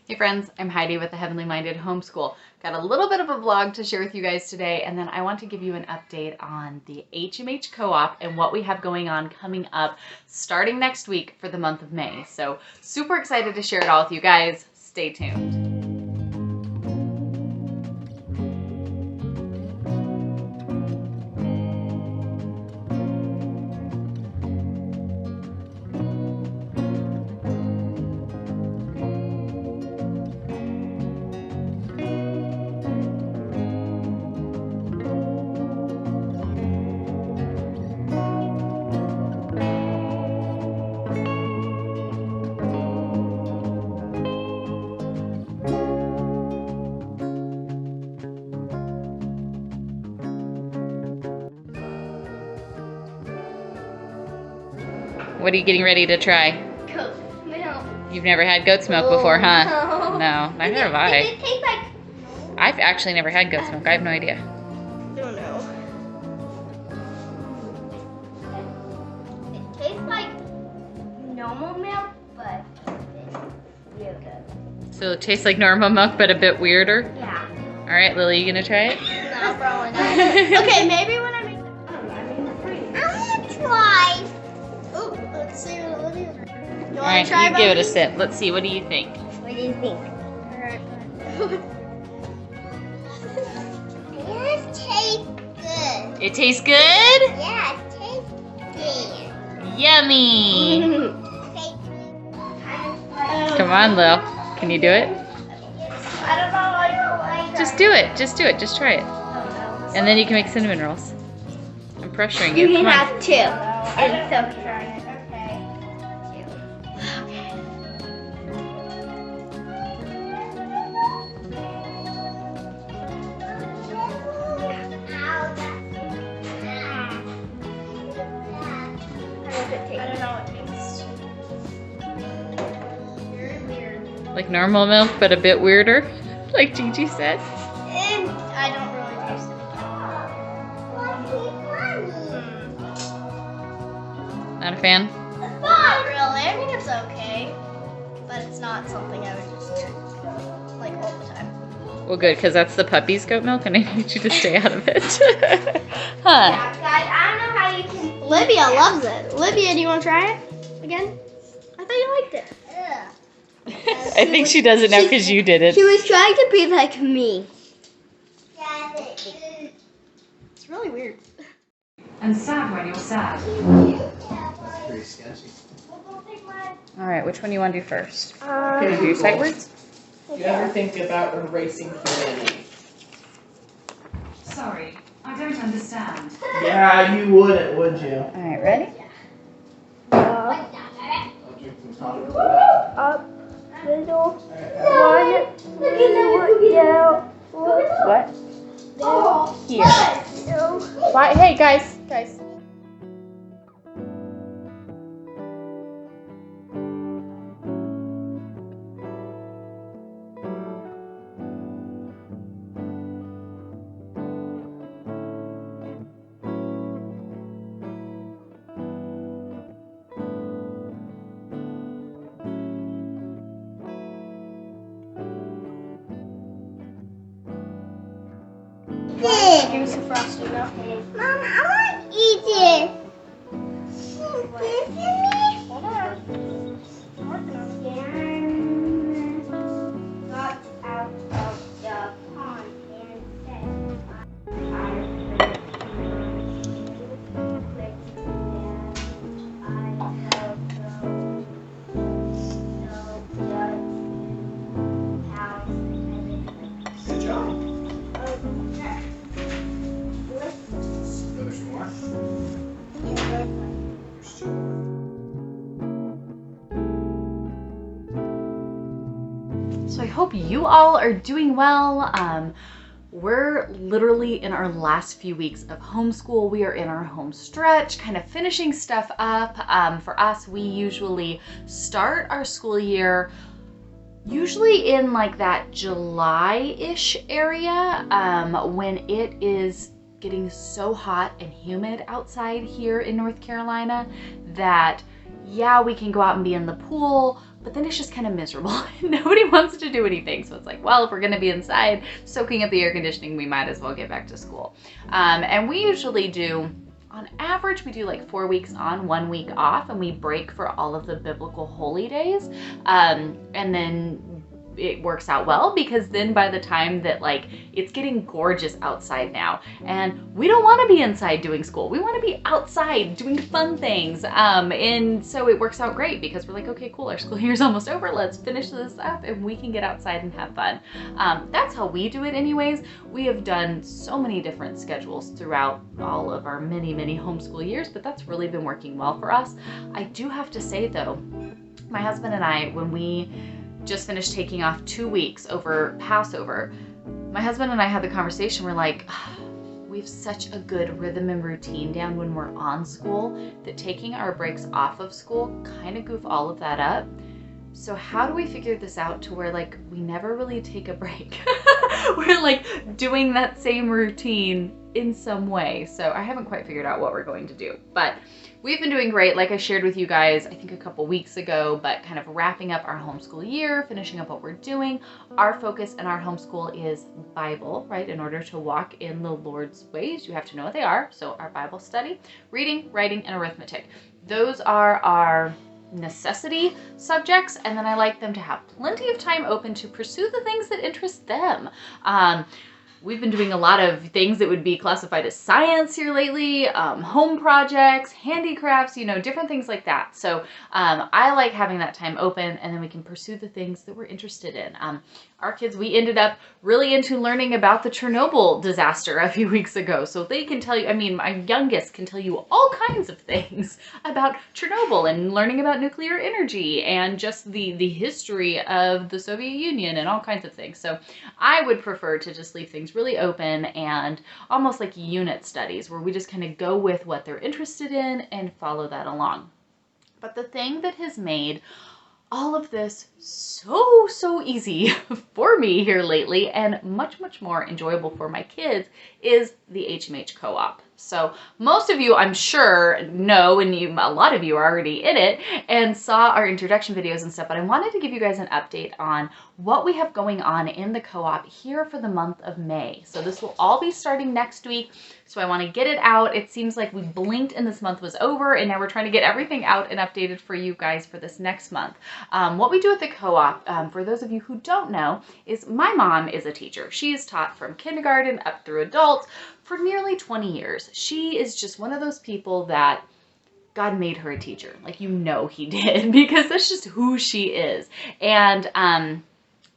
Hey friends, I'm Heidi with the Heavenly Minded Homeschool. Got a little bit of a vlog to share with you guys today, and then I want to give you an update on the HMH co-op and what we have going on coming up starting next week for the month of May. So super excited to share it all with you guys. Stay tuned. What are you getting ready to try? Goat milk. You've never had goat's milk before, huh? No. No, neither have I. Does it taste like... I've actually never had goat's milk. I have no idea. I don't know. It tastes like normal milk, but it's real good. So it tastes like normal milk, but a bit weirder? Yeah. All right, Lily, you gonna try it? No, probably not. Okay, maybe when I make the... I want to try. Oh, let's see what Olivia's ready. All right, you give it a sip. Let's see. What do you think? What do you think? Alright. It tastes good. It tastes good? Yeah, it tastes good. Yummy. Come on, Lil. Can you do it? I don't know. Just do it. Just do it. Just try it. And then you can make cinnamon rolls. I'm pressuring you. You Come can on. have two. And so can I. Like normal milk, but a bit weirder, like Gigi said. And I don't really taste it. Not a fan? Not really. I mean, it's okay. But it's not something I would just like all the time. Well, good, because that's the puppy's goat milk, and I need you to stay out of it. Huh? Yeah, guys, I don't know how you can. Olivia loves it. Olivia, do you want to try it again? I thought you liked it. Yeah. I think she does it now because you did it. She was trying to be like me. It's really weird. And sad when you're sad. That's pretty sketchy. All right, which one do you want to do first? Can Do your sight words? Do you ever think about erasing humanity? Sorry, I don't understand. Yeah, you wouldn't, would you? All right, ready? I'll drink some coffee. Up, little, one, down, What? down, Here. Why? Hey, guys. Give me some frosting now. Mom, I want to eat it. Give it to me. Hold on. I'm working on it. Got out of the pond and said, Good job. Go some more. So I hope you all are doing well. We're literally in our last few weeks of homeschool. We are in our home stretch, kind of finishing stuff up. For us, we usually start our school year usually in like that July-ish area when it is getting so hot and humid outside here in North Carolina that yeah, we can go out and be in the pool, but then it's just kind of miserable. Nobody wants to do anything. So it's like, well, if we're gonna be inside soaking up the air conditioning, we might as well get back to school. And we usually do, on average, we do like 4 weeks on, 1 week off, and we break for all of the biblical holy days. And then it works out well, because then by the time that, like, it's getting gorgeous outside now, and we don't want to be inside doing school, we want to be outside doing fun things, and so it works out great, because we're like, okay, cool, our school year's almost over, let's finish this up and we can get outside and have fun. That's how we do it anyways. We have done so many different schedules throughout all of our many homeschool years, but that's really been working well for us. I do have to say though, my husband and I, when we just finished taking off 2 weeks over Passover, my husband and I had the conversation. We're like, we have such a good rhythm and routine down when we're on school that taking our breaks off of school kind of goof all of that up. So how do we figure this out to where, like, we never really take a break? We're like doing that same routine in some way. So I haven't quite figured out what we're going to do, but we've been doing great. Like I shared with you guys, I think a couple weeks ago, but kind of wrapping up our homeschool year, finishing up what we're doing. Our focus in our homeschool is Bible, right? In order to walk in the Lord's ways, you have to know what they are. So our Bible study, reading, writing, and arithmetic. Those are our necessity subjects, and then I like them to have plenty of time open to pursue the things that interest them. We've been doing a lot of things that would be classified as science here lately, home projects, handicrafts, you know, different things like that. So I like having that time open, and then we can pursue the things that we're interested in. Our kids, we ended up really into learning about the Chernobyl disaster a few weeks ago. So they can tell you, I mean, my youngest can tell you all kinds of things about Chernobyl and learning about nuclear energy and just the history of the Soviet Union and all kinds of things. So I would prefer to just leave things really open and almost like unit studies where we just kind of go with what they're interested in and follow that along. But the thing that has made all of this so easy for me here lately, and much more enjoyable for my kids, is the HMH co-op. So most of you, I'm sure, know, and a lot of you are already in it and saw our introduction videos and stuff, but I wanted to give you guys an update on what we have going on in the co-op here for the month of May. So this will all be starting next week. So I want to get it out. It seems like we blinked and this month was over, and now we're trying to get everything out and updated for you guys for this next month. What we do at the co-op, for those of you who don't know, is my mom is a teacher. She has taught from kindergarten up through adults for nearly 20 years. She is just one of those people that God made her a teacher. Like, you know he did, because that's just who she is. And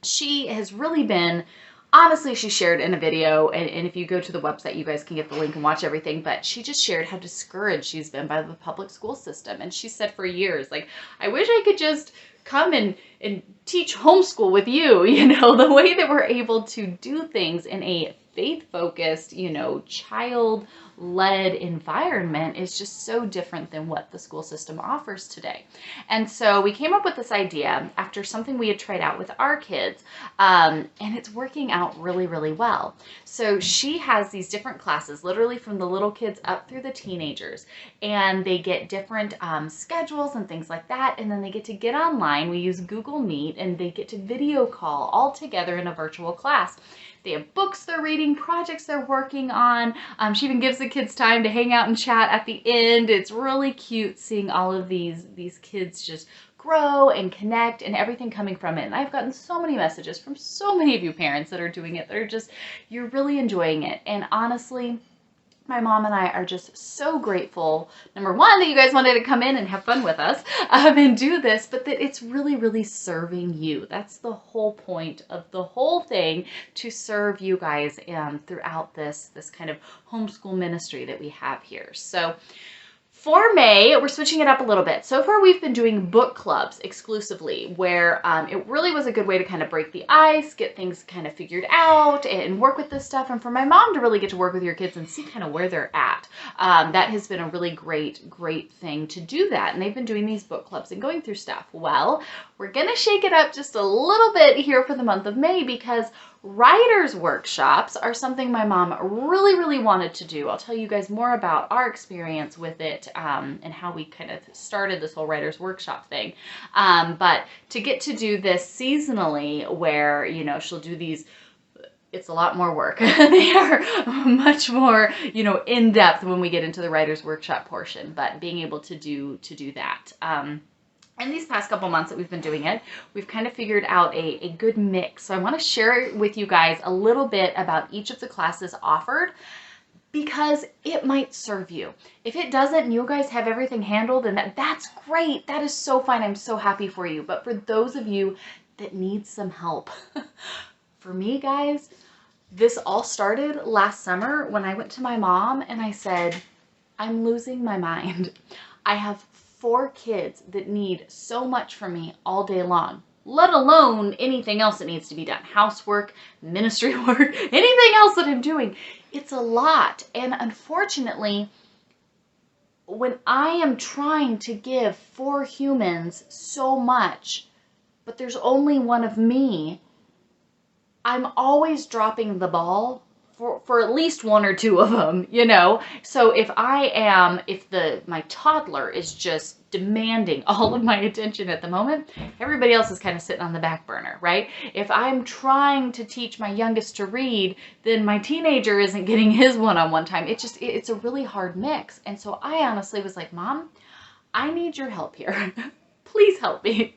she has really been, honestly, she shared in a video, and if you go to the website, you guys can get the link and watch everything, but she just shared how discouraged she's been by the public school system. And she said for years, like, I wish I could just come and teach homeschool with you, you know, the way that we're able to do things in a faith-focused, you know, child-led environment is just so different than what the school system offers today. And so we came up with this idea after something we had tried out with our kids, and it's working out really well. So she has these different classes, literally from the little kids up through the teenagers, and they get different schedules and things like that, and then they get to get online. We use Google Meet, and they get to video call all together in a virtual class. They have books they're reading, projects they're working on. She even gives the kids time to hang out and chat at the end. It's really cute seeing all of these kids just grow and connect and everything coming from it. And I've gotten so many messages from so many of you parents that are doing it. They're just, you're really enjoying it. And honestly, my mom and I are just so grateful, number one, that you guys wanted to come in and have fun with us and do this, but that it's really serving you. That's the whole point of the whole thing, to serve you guys throughout this kind of homeschool ministry that we have here. So for May, we're switching it up a little bit. So far, we've been doing book clubs exclusively, where it really was a good way to kind of break the ice, get things kind of figured out, and work with this stuff. And for my mom to really get to work with your kids and see kind of where they're at. That has been a really great thing to do that. And they've been doing these book clubs and going through stuff. Well, we're going to shake it up just a little bit here for the month of May, because writers' workshops are something my mom really wanted to do. I'll tell you guys more about our experience with it and how we kind of started this whole writer's workshop thing. But to get to do this seasonally where, you know, she'll do these, it's a lot more work. They are much more, you know, in depth when we get into the writer's workshop portion, but being able to do that. In these past couple months that we've been doing it, we've kind of figured out a good mix. So I want to share with you guys a little bit about each of the classes offered, because it might serve you. If it doesn't and you guys have everything handled, and that's great. That is so fine. I'm so happy for you. But for those of you that need some help, for me, guys, this all started last summer when I went to my mom and I said, I'm losing my mind. I have 4 kids that need so much from me all day long, let alone anything else that needs to be done. Housework, ministry work, anything else that I'm doing. It's a lot. And unfortunately, when I am trying to give 4 humans so much, but there's only one of me, I'm always dropping the ball for at least 1 or 2 of them, you know? So if my toddler is just demanding all of my attention at the moment, everybody else is kind of sitting on the back burner, right? If I'm trying to teach my youngest to read, then my teenager isn't getting his one-on-one time. It's a really hard mix. And so I honestly was like, Mom, I need your help here. Please help me.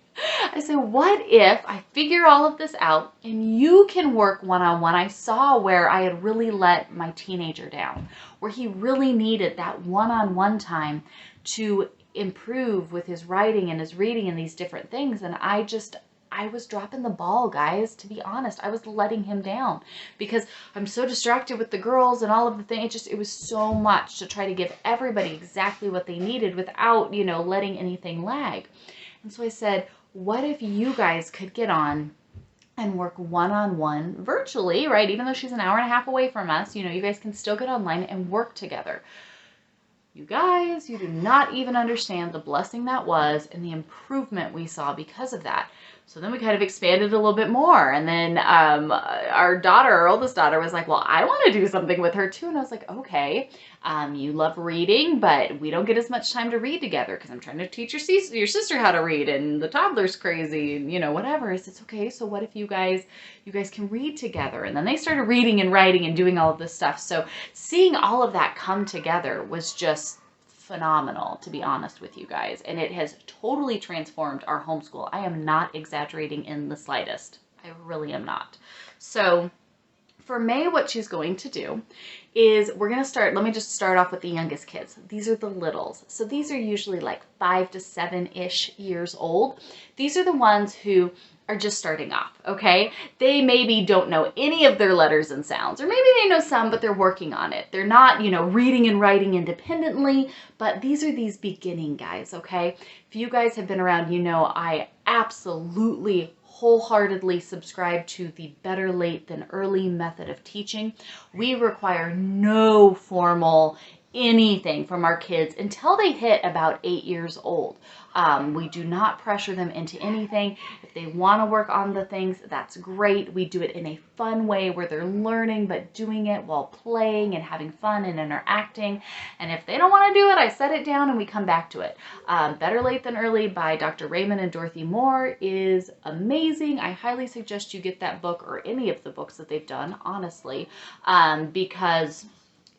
I said, what if I figure all of this out and you can work one-on-one? I saw where I had really let my teenager down, where he really needed that one-on-one time to improve with his writing and his reading and these different things. And I was dropping the ball, guys, to be honest. I was letting him down because I'm so distracted with the girls and all of the things. It was so much to try to give everybody exactly what they needed without, you know, letting anything lag. And so I said, what if you guys could get on and work one-on-one virtually, right? Even though she's an hour and a half away from us, you know, you guys can still get online and work together. You guys, you do not even understand the blessing that was and the improvement we saw because of that. So then we kind of expanded a little bit more. And then our oldest daughter was like, well, I want to do something with her too. And I was like, okay, you love reading, but we don't get as much time to read together because I'm trying to teach your sister how to read and the toddler's crazy and, you know, whatever. I said, okay, so what if you guys can read together? And then they started reading and writing and doing all of this stuff. So seeing all of that come together was just phenomenal, to be honest with you guys. And it has totally transformed our homeschool. I am not exaggerating in the slightest. I really am not. So for May, what she's going to do is let me just start off with the youngest kids. These are the littles. So these are usually like 5 to 7-ish years old. These are the ones who are just starting off, okay? They maybe don't know any of their letters and sounds, or maybe they know some, but they're working on it. They're not, you know, reading and writing independently, but these are these beginning guys, okay? If you guys have been around, you know I absolutely wholeheartedly subscribe to the better late than early method of teaching. We require no formal anything from our kids until they hit about 8 years old. We do not pressure them into anything. If they want to work on the things, that's great. We do it in a fun way where they're learning, but doing it while playing and having fun and interacting. And if they don't want to do it, I set it down and we come back to it. Better Late Than Early by Dr. Raymond and Dorothy Moore is amazing. I highly suggest you get that book or any of the books that they've done, honestly, because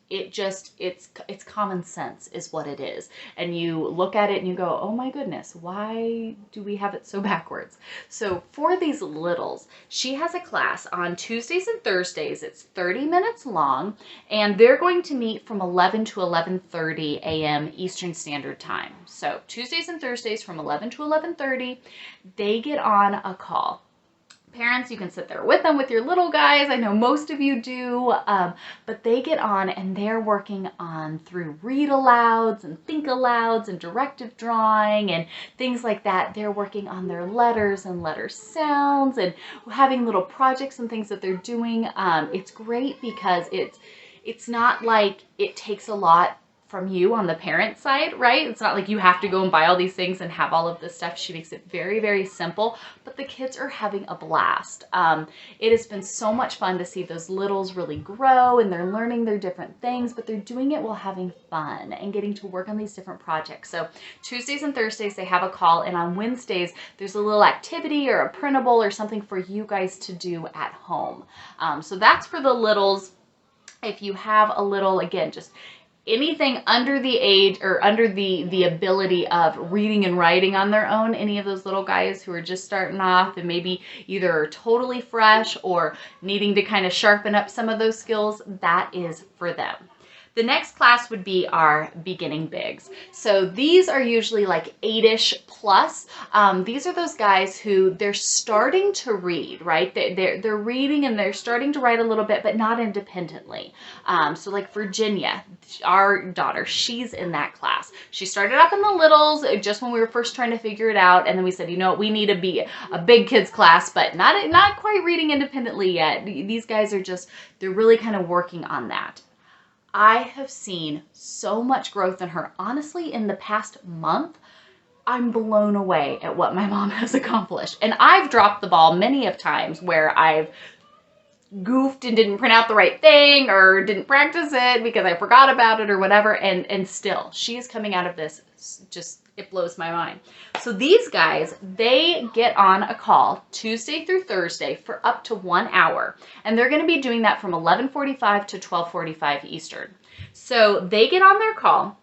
it's common sense is what it is. And you look at it and you go, oh my goodness, why do we have it so backwards? So for these littles, she has a class on Tuesdays and Thursdays. It's 30 minutes long, and they're going to meet from 11 to 11:30 a.m. Eastern Standard Time. So Tuesdays and Thursdays from 11 to 11:30, they get on a call. Parents, you can sit there with them with your little guys. I know most of you do, but they get on and they're working on through read alouds and think alouds and directive drawing and things like that. They're working on their letters and letter sounds and having little projects and things that they're doing. It's great because it's not like it takes a lot from you on the parent side, right? It's not like you have to go and buy all these things and have all of this stuff. She makes it very, very simple, but the kids are having a blast. It has been so much fun to see those littles really grow, and they're learning their different things, but they're doing it while having fun and getting to work on these different projects. So Tuesdays and Thursdays, they have a call, and on Wednesdays, there's a little activity or a printable or something for you guys to do at home. So that's for the littles. If you have a little, again, just anything under the age or under the ability of reading and writing on their own, any of those little guys who are just starting off and maybe either totally fresh or needing to kind of sharpen up some of those skills, that is for them. The next class would be our beginning bigs. So these are usually like 8-ish plus. These are those guys who they're starting to read, right? They're reading and they're starting to write a little bit, but not independently. So like Virginia, our daughter, she's in that class. She started up in the littles just when we were first trying to figure it out. And then we said, you know what, we need to be a big kids class, but not quite reading independently yet. These guys are just, they're really kind of working on that. I have seen so much growth in her. Honestly, in the past month, I'm blown away at what my mom has accomplished. And I've dropped the ball many of times where I've goofed and didn't print out the right thing or didn't practice it because I forgot about it or whatever. And still, she is coming out of this just, it blows my mind. So these guys, they get on a call Tuesday through Thursday for up to 1 hour. And they're going to be doing that from 11:45 to 12:45 Eastern. So they get on their call.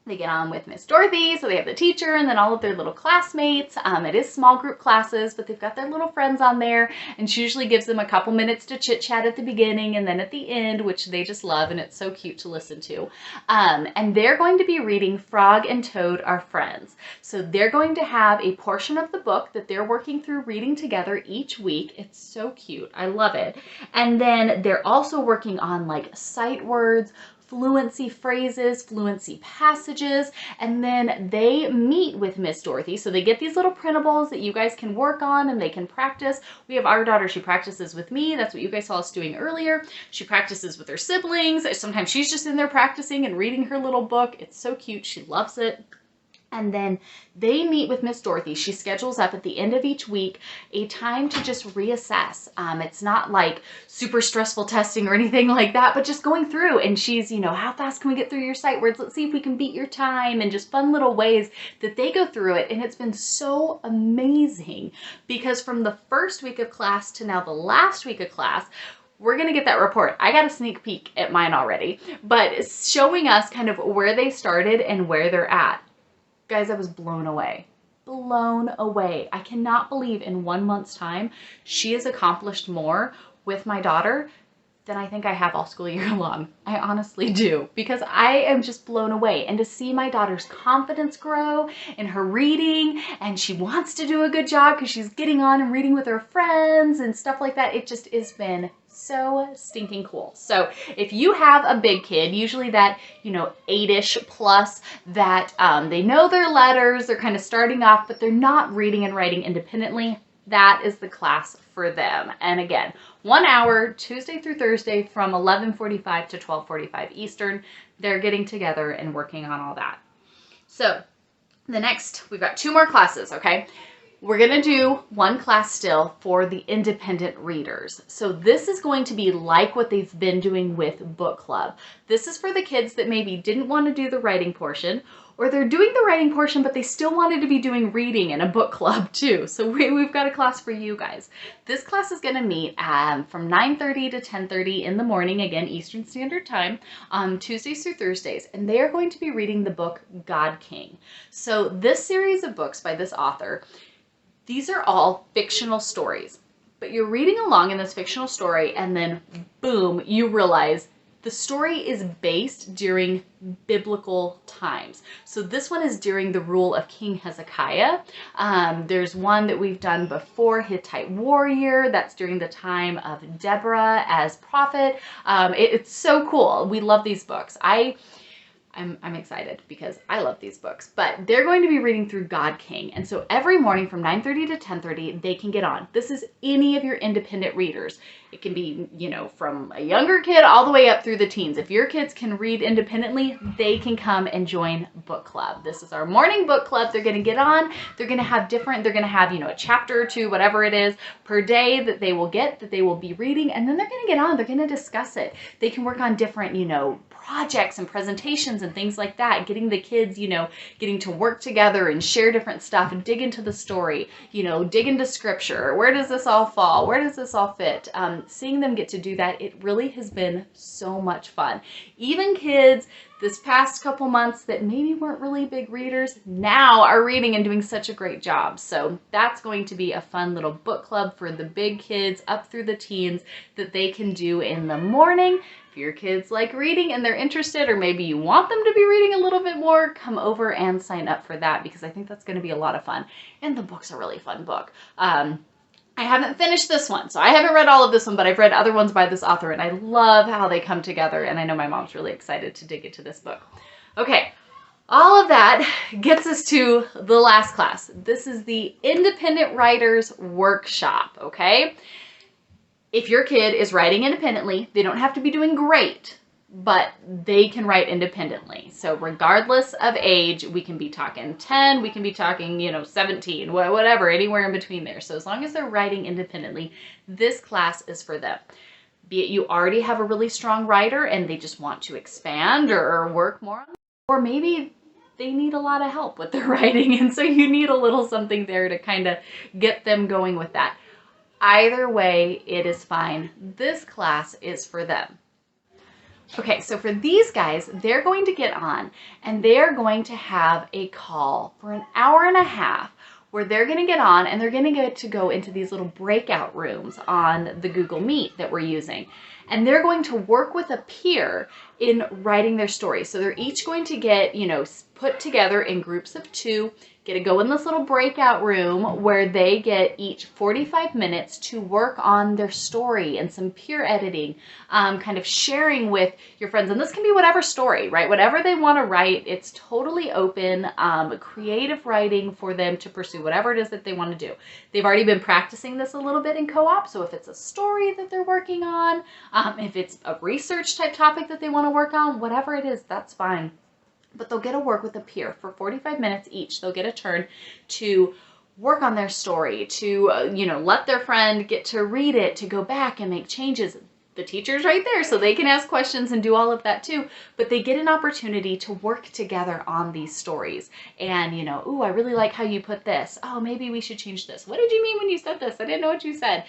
They get on with Miss Dorothy, so they have the teacher and then all of their little classmates. It is small group classes, but they've got their little friends on there, and she usually gives them a couple minutes to chit chat at the beginning and then at the end, which they just love, and it's so cute to listen to. And they're going to be reading Frog and Toad Are Friends. So they're going to have a portion of the book that they're working through reading together each week. It's so cute. I love it. And then they're also working on like sight words, fluency phrases, fluency passages, and then they meet with Miss Dorothy. So they get these little printables that you guys can work on and they can practice. We have our daughter, she practices with me. That's what you guys saw us doing earlier. She practices with her siblings. Sometimes she's just in there practicing and reading her little book. It's so cute. She loves it. And then they meet with Miss Dorothy. She schedules up at the end of each week a time to just reassess. It's not like super stressful testing or anything like that, but just going through. And she's, you know, how fast can we get through your sight words? Let's see if we can beat your time, and just fun little ways that they go through it. And it's been so amazing because from the first week of class to now the last week of class, we're going to get that report. I got a sneak peek at mine already, but it's showing us kind of where they started and where they're at. Guys, I was blown away. Blown away. I cannot believe in 1 month's time, she has accomplished more with my daughter than I think I have all school year long. I honestly do, because I am just blown away. And to see my daughter's confidence grow in her reading, and she wants to do a good job because she's getting on and reading with her friends and stuff like that, it just has been so stinking cool. So if you have a big kid, usually that, you know, 8-ish plus, that they know their letters, they're kind of starting off, but they're not reading and writing independently, that is the class for them. And again, 1 hour, Tuesday through Thursday from 11:45 to 12:45 Eastern. They're getting together and working on all that. So the next, we've got 2 more classes, okay? We're going to do 1 class still for the independent readers. So this is going to be like what they've been doing with book club. This is for the kids that maybe didn't want to do the writing portion, or they're doing the writing portion, but they still wanted to be doing reading in a book club too. So we've got a class for you guys. This class is going to meet from 9:30 to 10:30 in the morning, again, Eastern Standard Time, on Tuesdays through Thursdays. And they are going to be reading the book God King. So this series of books by this author, these are all fictional stories, but you're reading along in this fictional story and then boom, you realize the story is based during biblical times. So this one is during the rule of King Hezekiah. There's one that we've done before, Hittite warrior. That's during the time of Deborah as prophet. It's so cool. We love these books. I'm excited because I love these books, but they're going to be reading through God King. And so every morning from 9:30 to 10:30, they can get on. This is any of your independent readers. It can be, you know, from a younger kid all the way up through the teens. If your kids can read independently, they can come and join book club. This is our morning book club. They're going to get on. They're going to have, you know, a chapter or two, whatever it is per day that they will get, that they will be reading. And then they're going to get on. They're going to discuss it. They can work on different, you know, projects and presentations and things like that, getting the kids, you know, getting to work together and share different stuff and dig into the story, you know, dig into scripture. Where does this all fall? Where does this all fit? Seeing them get to do that, it really has been so much fun. Even kids this past couple months that maybe weren't really big readers now are reading and doing such a great job. So that's going to be a fun little book club for the big kids up through the teens that they can do in the morning. If your kids like reading and they're interested, or maybe you want them to be reading a little bit more, come over and sign up for that, because I think that's going to be a lot of fun. And the book's a really fun book. I haven't finished this one, so I haven't read all of this one, but I've read other ones by this author, and I love how they come together, and I know my mom's really excited to dig into this book. Okay, all of that gets us to the last class. This is the Independent Writers Workshop, okay? If your kid is writing independently, they don't have to be doing great, but they can write independently. So regardless of age, we can be talking 10, we can be talking, you know, 17, whatever, anywhere in between there. So as long as they're writing independently, this class is for them. Be it you already have a really strong writer and they just want to expand or work more on it, or maybe they need a lot of help with their writing, and so you need a little something there to kind of get them going with that. Either way, it is fine. This class is for them. Okay, so for these guys, they're going to get on and they're going to have a call for an hour and a half where they're going to get on and they're going to get to go into these little breakout rooms on the Google Meet that we're using. And they're going to work with a peer in writing their story. So they're each going to get, you know, put together in groups of 2, get to go in this little breakout room where they get each 45 minutes to work on their story and some peer editing, kind of sharing with your friends. And this can be whatever story, right? Whatever they want to write, it's totally open, creative writing for them to pursue whatever it is that they want to do. They've already been practicing this a little bit in co-op. So if it's a story that they're working on, if it's a research type topic that they want to work on, whatever it is, that's fine. But they'll get to work with a peer for 45 minutes each. They'll get a turn to work on their story, to, you know, let their friend get to read it, to go back and make changes. The teacher's right there, so they can ask questions and do all of that too. But they get an opportunity to work together on these stories. And, you know, ooh, I really like how you put this. Oh, maybe we should change this. What did you mean when you said this? I didn't know what you said.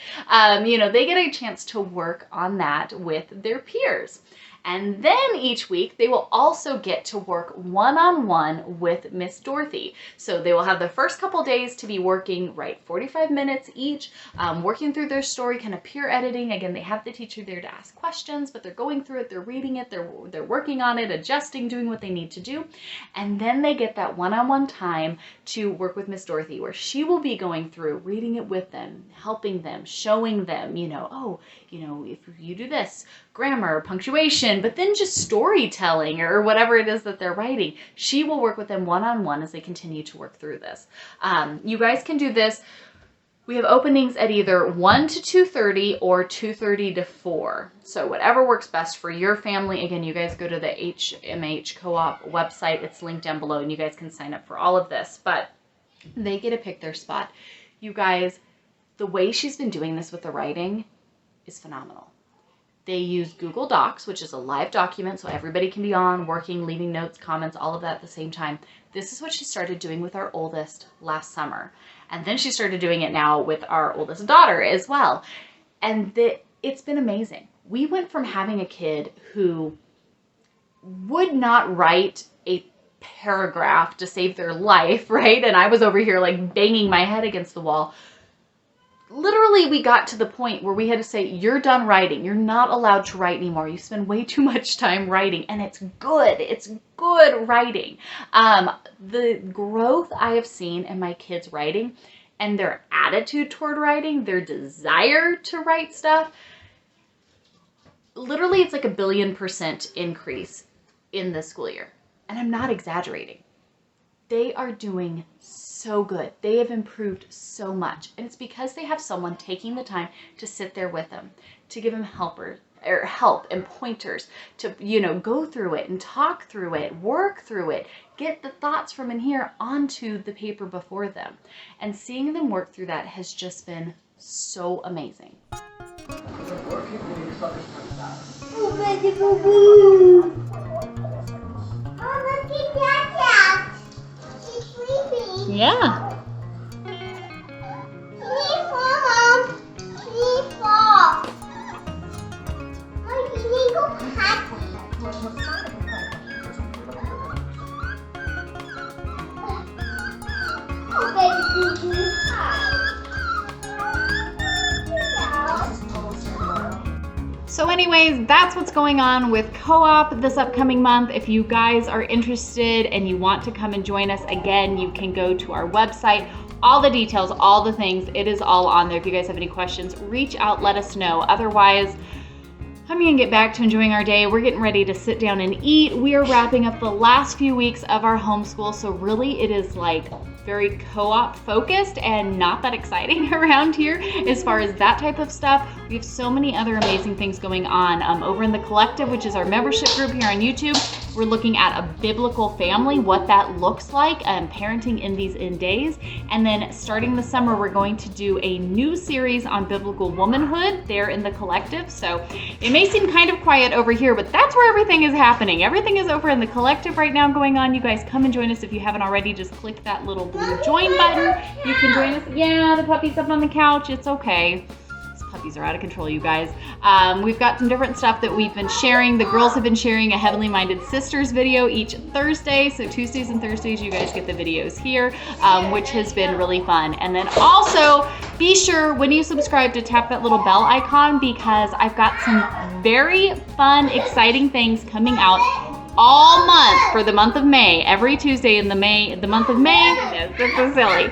You know, they get a chance to work on that with their peers. And then each week, they will also get to work one-on-one with Miss Dorothy. So they will have the first couple days to be working, right, 45 minutes each, working through their story, kind of peer editing. Again, they have the teacher there to ask questions, but they're going through it, they're reading it, they're working on it, adjusting, doing what they need to do. And then they get that one-on-one time to work with Miss Dorothy, where she will be going through, reading it with them, helping them, showing them, you know, oh, you know, if you do this, grammar, punctuation, but then just storytelling or whatever it is that they're writing. She will work with them one-on-one as they continue to work through this. You guys can do this. We have openings at either 1 to 2:30 or 2:30 to 4. So whatever works best for your family. Again, you guys go to the HMH co-op website. It's linked down below and you guys can sign up for all of this, but they get to pick their spot. You guys, the way she's been doing this with the writing is phenomenal. They use Google Docs, which is a live document, so everybody can be on, working, leaving notes, comments, all of that at the same time. This is what she started doing with our oldest last summer. And then she started doing it now with our oldest daughter as well. And it's been amazing. We went from having a kid who would not write a paragraph to save their life, right? And I was over here like banging my head against the wall. Literally, we got to the point where we had to say, you're done writing. You're not allowed to write anymore. You spend way too much time writing, and it's good. It's good writing. The growth I have seen in my kids' writing and their attitude toward writing, their desire to write stuff, literally, it's like a 1,000,000,000% increase in this school year. And I'm not exaggerating. They are doing so good. They have improved so much. And it's because they have someone taking the time to sit there with them, to give them help and pointers, to, go through it and talk through it, work through it, get the thoughts from in here onto the paper before them. And seeing them work through that has just been so amazing. Oh, baby, boo-boo. Oh, look at Dada. She's sleeping. Yeah. Sleep, Mom. Sleep, Mom. Mom, you need to go potty. Oh, baby, boo-boo. So anyways, that's what's going on with Co-op this upcoming month. If you guys are interested and you want to come and join us again, you can go to our website. All the details, all the things, it is all on there. If you guys have any questions, reach out, let us know. Otherwise, I'm gonna get back to enjoying our day. We're getting ready to sit down and eat. We are wrapping up the last few weeks of our homeschool, so really it is like very co-op focused and not that exciting around here as far as that type of stuff. We have so many other amazing things going on. Over in the Collective, which is our membership group here on YouTube, we're looking at a biblical family, what that looks like, parenting in these end days. And then starting the summer, we're going to do a new series on biblical womanhood there in the Collective. So it may seem kind of quiet over here, but that's where everything is happening. Everything is over in the Collective right now going on. You guys come and join us. If you haven't already, just click that little blue join button. You can join us. Yeah, the puppy's up on the couch. It's okay. Puppies are out of control, you guys. We've got some different stuff that we've been sharing. The girls have been sharing a Heavenly Minded Sisters video each Thursday. So Tuesdays and Thursdays, you guys get the videos here, which has been really fun. And then also, be sure when you subscribe to tap that little bell icon, because I've got some very fun, exciting things coming out all month for the month of May. Every Tuesday in the month of May, yes, this is silly.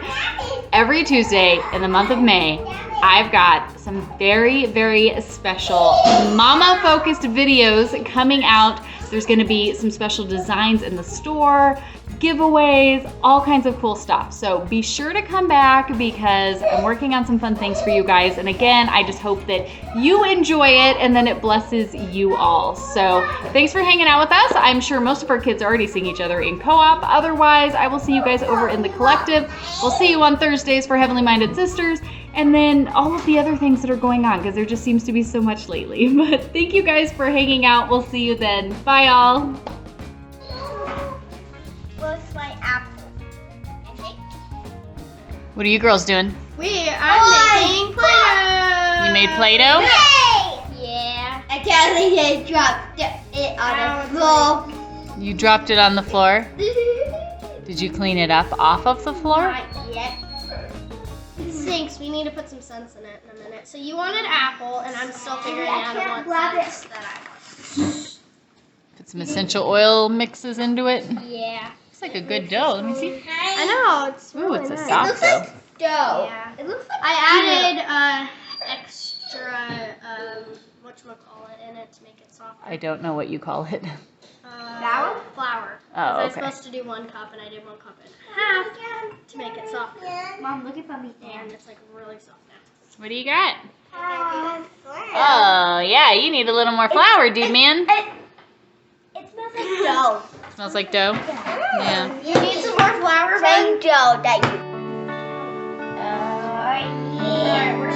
Every Tuesday in the month of May, I've got some very, very special mama-focused videos coming out. There's going to be some special designs in the store, giveaways, all kinds of cool stuff. So be sure to come back because I'm working on some fun things for you guys. And again, I just hope that you enjoy it and then it blesses you all. So thanks for hanging out with us. I'm sure most of our kids are already seeing each other in Co-op. Otherwise, I will see you guys over in the Collective. We'll see you on Thursdays for Heavenly Minded Sisters. And then all of the other things that are going on, because there just seems to be so much lately. But thank you guys for hanging out. We'll see you then. Bye, all. What's my apple? What are you girls doing? I'm making Play-Doh. You made Play-Doh? Yeah. I can't just dropped it on the floor. You dropped it on the floor? Did you clean it up off of the floor? Not yet. It stinks. We need to put some scents in it in a minute. So you wanted apple, and I'm still figuring out what scents that I want. Put some essential oil mixes into it. Yeah. Looks like a good dough. Let me see. I know. It's Ooh, really it's a nice. soft dough. Dough. Yeah. It looks like I added extra whatchamacallit in it to make it softer. I don't know what you call it. Flour? Flour. Oh, I was okay. supposed to do 1 cup, and I did 1 cup and a half to make it softer. Mom, look at Bubby. And it's like really soft now. What do you got? Oh, yeah, you need a little more flour, dude, man. It smells like dough. Smells like dough? Yeah. You need some more flour, baby? Dough that you. Alright, we're